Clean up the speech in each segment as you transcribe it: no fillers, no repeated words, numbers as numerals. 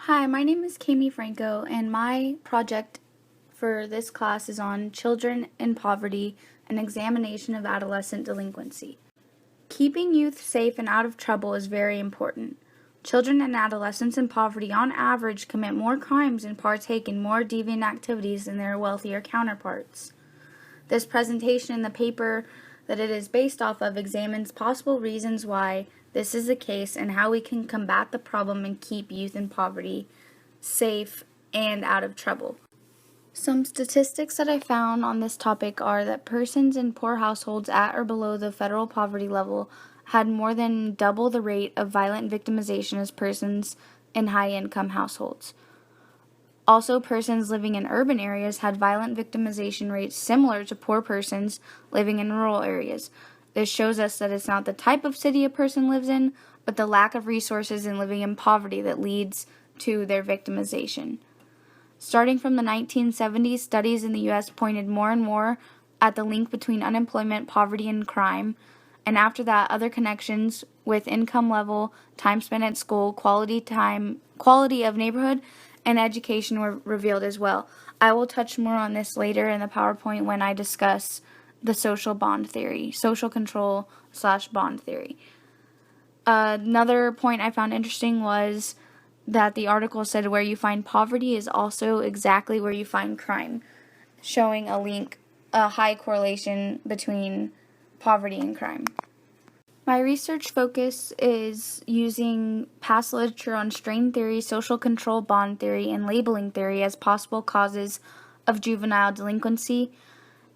Hi, my name is Kami Franco, and my project for this class is on children in poverty, an examination of adolescent delinquency. Keeping youth safe and out of trouble is very important. Children and adolescents in poverty on average commit more crimes and partake in more deviant activities than their wealthier counterparts. This presentation in the paper that it is based off of examines possible reasons why this is the case and how we can combat the problem and keep youth in poverty safe and out of trouble. Some statistics that I found on this topic are that persons in poor households at or below the federal poverty level had more than double the rate of violent victimization as persons in high-income households. Also, persons living in urban areas had violent victimization rates similar to poor persons living in rural areas. This shows us that it's not the type of city a person lives in, but the lack of resources and living in poverty that leads to their victimization. Starting from the 1970s, studies in the U.S. pointed more and more at the link between unemployment, poverty, and crime, and after that, other connections with income level, time spent at school, quality of neighborhood, and education were revealed as well. I will touch more on this later in the PowerPoint when I discuss the social bond theory, social control/bond theory. Another point I found interesting was that the article said where you find poverty is also exactly where you find crime, showing a high correlation between poverty and crime. My research focus is using past literature on strain theory, social control bond theory, and labeling theory as possible causes of juvenile delinquency.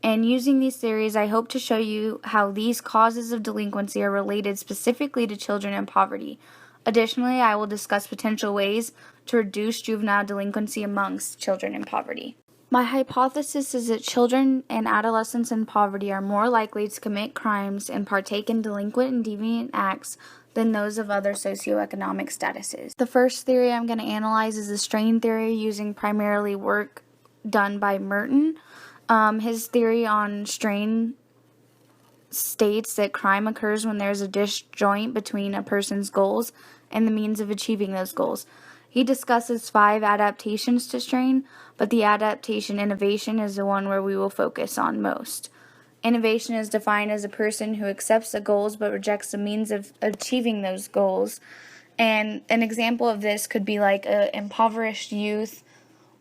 And using these theories, I hope to show you how these causes of delinquency are related specifically to children in poverty. Additionally, I will discuss potential ways to reduce juvenile delinquency amongst children in poverty. My hypothesis is that children and adolescents in poverty are more likely to commit crimes and partake in delinquent and deviant acts than those of other socioeconomic statuses. The first theory I'm going to analyze is the strain theory, using primarily work done by Merton. His theory on strain states that crime occurs when there's a disjoint between a person's goals and the means of achieving those goals. He discusses 5 adaptations to strain, but the adaptation innovation is the one where we will focus on most. Innovation is defined as a person who accepts the goals but rejects the means of achieving those goals. And an example of this could be like an impoverished youth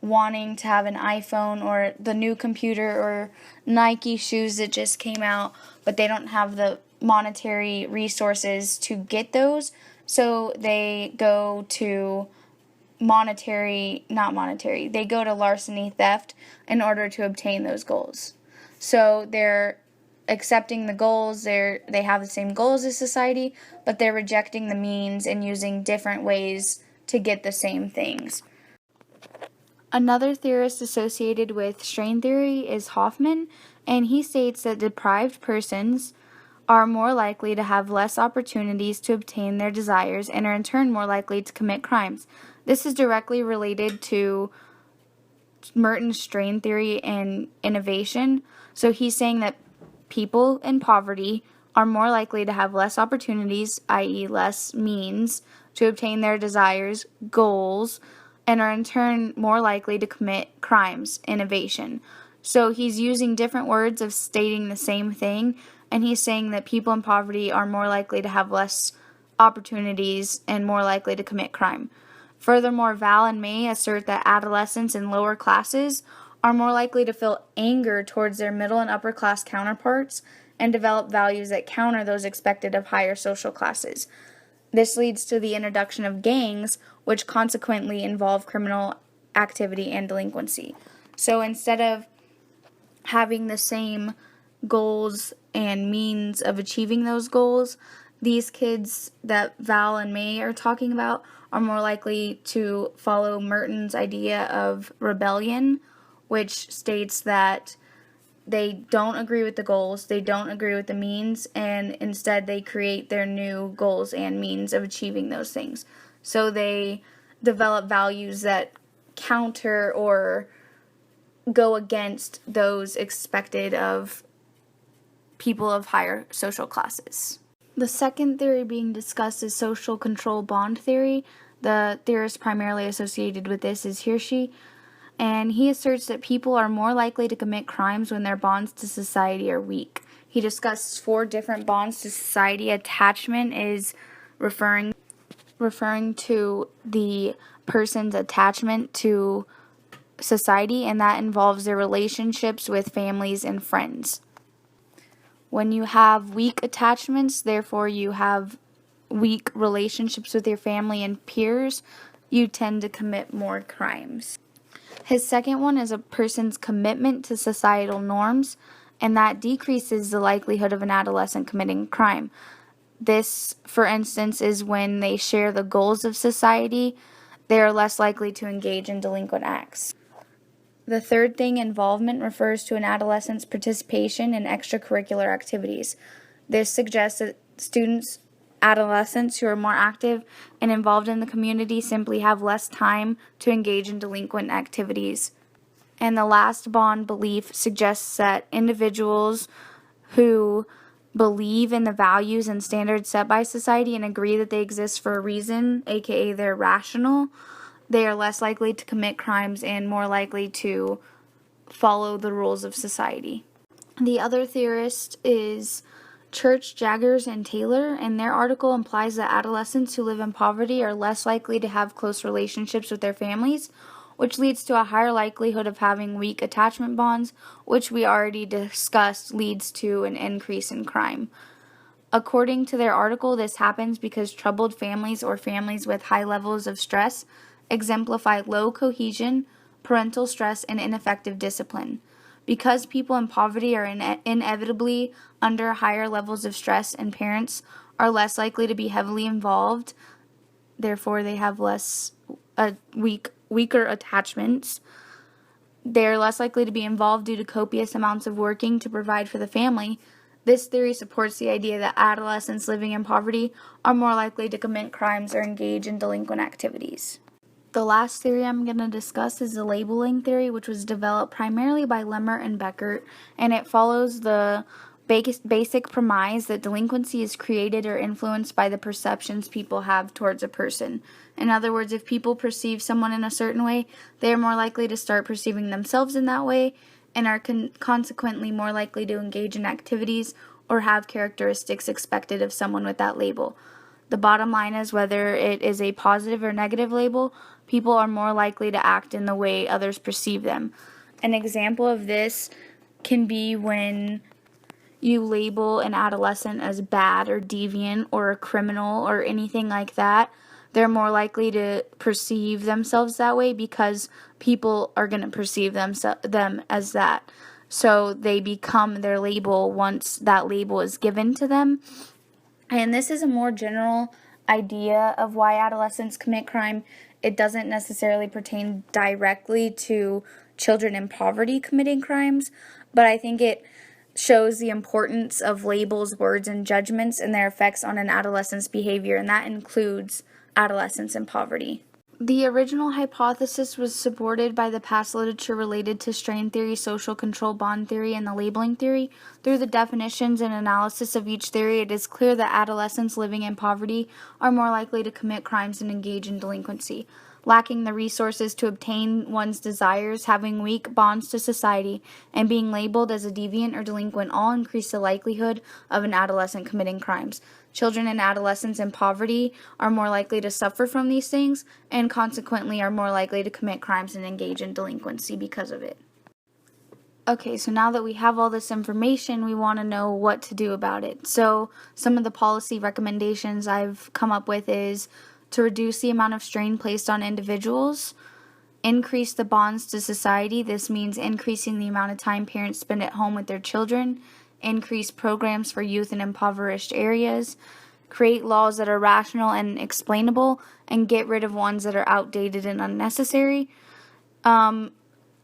wanting to have an iPhone or the new computer or Nike shoes that just came out, but they don't have the monetary resources to get those, so they go to they go to larceny, theft, in order to obtain those goals. So they're accepting the goals, they have the same goals as society, but they're rejecting the means and using different ways to get the same things. Another theorist associated with strain theory is Hoffman, and he states that deprived persons are more likely to have less opportunities to obtain their desires and are in turn more likely to commit crimes. This is directly related to Merton's strain theory and innovation. So he's saying that people in poverty are more likely to have less opportunities, i.e. less means, to obtain their desires, goals, and are in turn more likely to commit crimes, innovation. So he's using different words of stating the same thing, and he's saying that people in poverty are more likely to have less opportunities and more likely to commit crime. Furthermore, Val and May assert that adolescents in lower classes are more likely to feel anger towards their middle and upper class counterparts and develop values that counter those expected of higher social classes. This leads to the introduction of gangs, which consequently involve criminal activity and delinquency. So instead of having the same goals and means of achieving those goals, these kids that Val and May are talking about are more likely to follow Merton's idea of rebellion, which states that they don't agree with the goals, they don't agree with the means, and instead they create their new goals and means of achieving those things. So they develop values that counter or go against those expected of people of higher social classes. The second theory being discussed is social control bond theory. The theorist primarily associated with this is Hirschi, and he asserts that people are more likely to commit crimes when their bonds to society are weak. He discusses 4 different bonds to society. Attachment is referring to the person's attachment to society, and that involves their relationships with families and friends. When you have weak attachments, therefore you have weak relationships with your family and peers, you tend to commit more crimes. His second one is a person's commitment to societal norms, and that decreases the likelihood of an adolescent committing crime. This, for instance, is when they share the goals of society, they are less likely to engage in delinquent acts. The third thing, involvement, refers to an adolescent's participation in extracurricular activities. This suggests that adolescents who are more active and involved in the community simply have less time to engage in delinquent activities. And the last bond, belief, suggests that individuals who believe in the values and standards set by society and agree that they exist for a reason, aka they're rational, they are less likely to commit crimes and more likely to follow the rules of society. The other theorist is Church, Jaggers, and Taylor, and their article implies that adolescents who live in poverty are less likely to have close relationships with their families, which leads to a higher likelihood of having weak attachment bonds, which we already discussed leads to an increase in crime. According to their article, this happens because troubled families or families with high levels of stress exemplify low cohesion, parental stress, and ineffective discipline. Because people in poverty are inevitably under higher levels of stress and parents are less likely to be heavily involved, therefore they have weaker attachments. They're less likely to be involved due to copious amounts of working to provide for the family. This theory supports the idea that adolescents living in poverty are more likely to commit crimes or engage in delinquent activities. The last theory I'm going to discuss is the labeling theory, which was developed primarily by Lemmer and Beckert, and it follows the basic premise that delinquency is created or influenced by the perceptions people have towards a person. In other words, if people perceive someone in a certain way, they are more likely to start perceiving themselves in that way and are consequently more likely to engage in activities or have characteristics expected of someone with that label. The bottom line is, whether it is a positive or negative label, people are more likely to act in the way others perceive them. An example of this can be when you label an adolescent as bad or deviant or a criminal or anything like that. They're more likely to perceive themselves that way because people are going to perceive them as that. So they become their label once that label is given to them. And this is a more general idea of why adolescents commit crime. It doesn't necessarily pertain directly to children in poverty committing crimes, but I think it shows the importance of labels, words, and judgments and their effects on an adolescent's behavior, and that includes adolescents in poverty. The original hypothesis was supported by the past literature related to strain theory, social control bond theory, and the labeling theory. Through the definitions and analysis of each theory, it is clear that adolescents living in poverty are more likely to commit crimes and engage in delinquency. Lacking the resources to obtain one's desires, having weak bonds to society, and being labeled as a deviant or delinquent all increase the likelihood of an adolescent committing crimes. Children and adolescents in poverty are more likely to suffer from these things and consequently are more likely to commit crimes and engage in delinquency because of it. Okay, so now that we have all this information, we want to know what to do about it. So some of the policy recommendations I've come up with is to reduce the amount of strain placed on individuals, increase the bonds to society. This means increasing the amount of time parents spend at home with their children, increase programs for youth in impoverished areas, create laws that are rational and explainable, and get rid of ones that are outdated and unnecessary.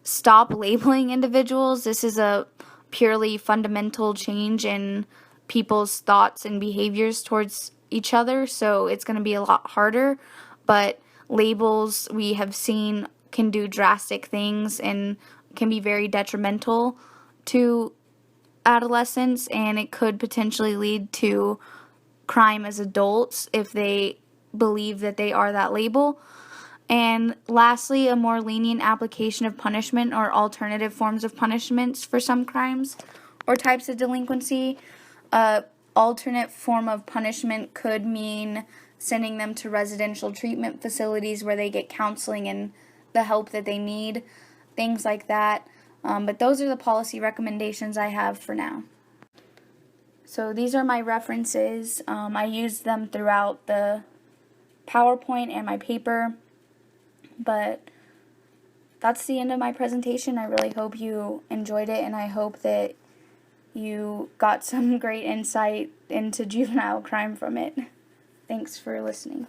Stop labeling individuals. This is a purely fundamental change in people's thoughts and behaviors towards each other, so it's going to be a lot harder, but labels we have seen can do drastic things and can be very detrimental to adolescents, and it could potentially lead to crime as adults if they believe that they are that label. And lastly, a more lenient application of punishment or alternative forms of punishments for some crimes or types of delinquency. Alternate form of punishment could mean sending them to residential treatment facilities where they get counseling and the help that they need, things like that. But those are the policy recommendations I have for now. So these are my references. I used them throughout the PowerPoint and my paper, but that's the end of my presentation. I really hope you enjoyed it, and I hope that you got some great insight into juvenile crime from it. Thanks for listening.